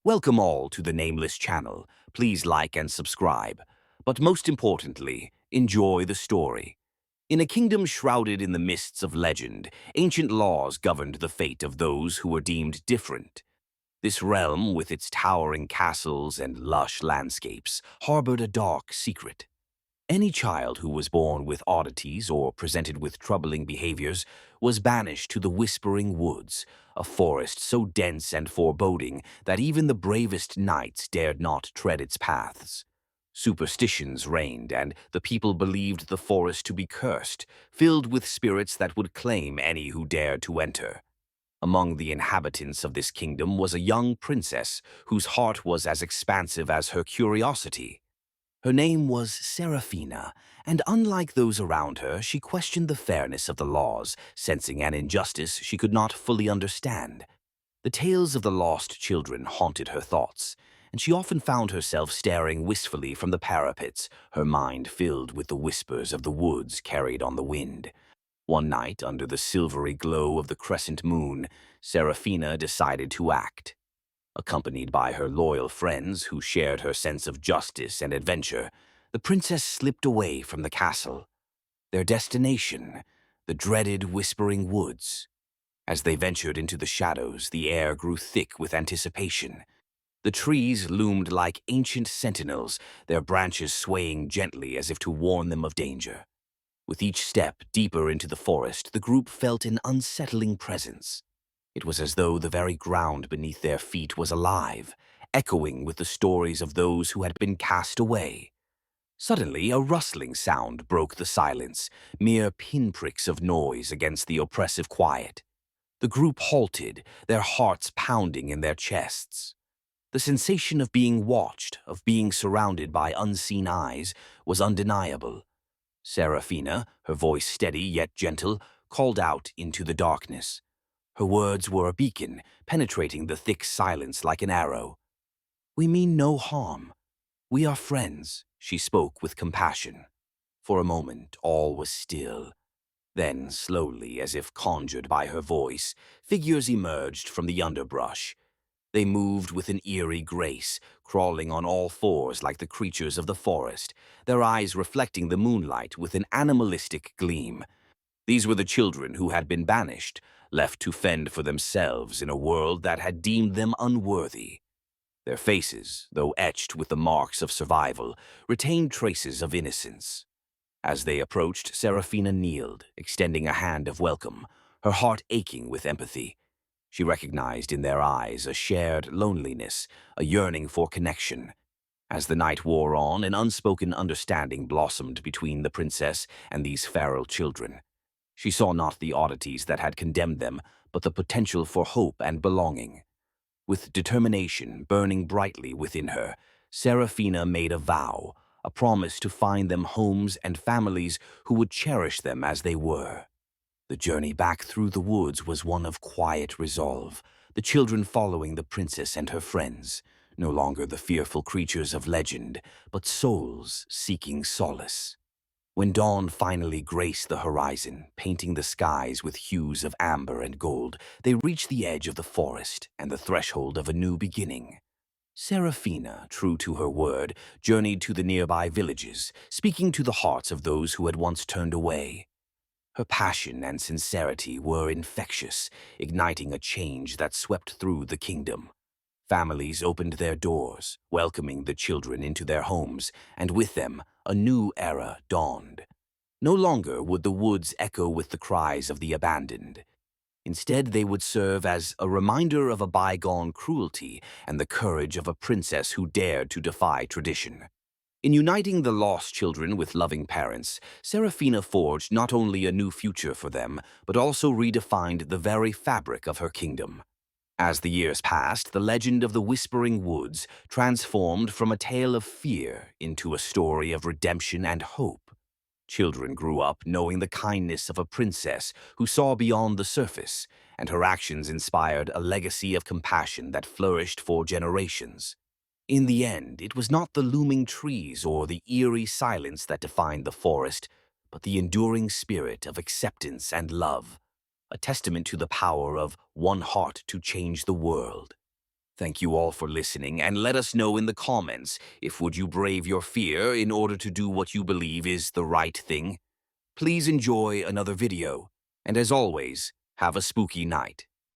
Welcome all to the Nameless channel. Please like and subscribe. But most importantly, enjoy the story. In a kingdom shrouded in the mists of legend, ancient laws governed the fate of those who were deemed different. This realm, with its towering castles and lush landscapes, harbored a dark secret. Any child who was born with oddities or presented with troubling behaviors was banished to the Whispering Woods, a forest so dense and foreboding that even the bravest knights dared not tread its paths. Superstitions reigned, and the people believed the forest to be cursed, filled with spirits that would claim any who dared to enter. Among the inhabitants of this kingdom was a young princess whose heart was as expansive as her curiosity. Her name was Seraphina, and unlike those around her, she questioned the fairness of the laws, sensing an injustice she could not fully understand. The tales of the lost children haunted her thoughts, and she often found herself staring wistfully from the parapets, her mind filled with the whispers of the woods carried on the wind. One night, under the silvery glow of the crescent moon, Seraphina decided to act. Accompanied by her loyal friends who shared her sense of justice and adventure, the princess slipped away from the castle. Their destination, the dreaded Whispering Woods. As they ventured into the shadows, the air grew thick with anticipation. The trees loomed like ancient sentinels, their branches swaying gently as if to warn them of danger. With each step deeper into the forest, the group felt an unsettling presence. It was as though the very ground beneath their feet was alive, echoing with the stories of those who had been cast away. Suddenly, a rustling sound broke the silence, mere pinpricks of noise against the oppressive quiet. The group halted, their hearts pounding in their chests. The sensation of being watched, of being surrounded by unseen eyes, was undeniable. Seraphina, her voice steady yet gentle, called out into the darkness. Her words were a beacon, penetrating the thick silence like an arrow. "We mean no harm. We are friends," she spoke with compassion. For a moment, all was still. Then, slowly, as if conjured by her voice, figures emerged from the underbrush. They moved with an eerie grace, crawling on all fours like the creatures of the forest, their eyes reflecting the moonlight with an animalistic gleam. These were the children who had been banished, left to fend for themselves in a world that had deemed them unworthy. Their faces, though etched with the marks of survival, retained traces of innocence. As they approached, Seraphina kneeled, extending a hand of welcome, her heart aching with empathy. She recognized in their eyes a shared loneliness, a yearning for connection. As the night wore on, an unspoken understanding blossomed between the princess and these feral children. She saw not the oddities that had condemned them, but the potential for hope and belonging. With determination burning brightly within her, Seraphina made a vow, a promise to find them homes and families who would cherish them as they were. The journey back through the woods was one of quiet resolve, the children following the princess and her friends, no longer the fearful creatures of legend, but souls seeking solace. When dawn finally graced the horizon, painting the skies with hues of amber and gold, they reached the edge of the forest and the threshold of a new beginning. Seraphina, true to her word, journeyed to the nearby villages, speaking to the hearts of those who had once turned away. Her passion and sincerity were infectious, igniting a change that swept through the kingdom. Families opened their doors, welcoming the children into their homes, and with them, a new era dawned. No longer would the woods echo with the cries of the abandoned. Instead, they would serve as a reminder of a bygone cruelty and the courage of a princess who dared to defy tradition. In uniting the lost children with loving parents, Seraphina forged not only a new future for them, but also redefined the very fabric of her kingdom. As the years passed, the legend of the Whispering Woods transformed from a tale of fear into a story of redemption and hope. Children grew up knowing the kindness of a princess who saw beyond the surface, and her actions inspired a legacy of compassion that flourished for generations. In the end, it was not the looming trees or the eerie silence that defined the forest, but the enduring spirit of acceptance and love, a testament to the power of one heart to change the world. Thank you all for listening, and let us know in the comments if would you brave your fear in order to do what you believe is the right thing. Please enjoy another video, and as always, have a spooky night.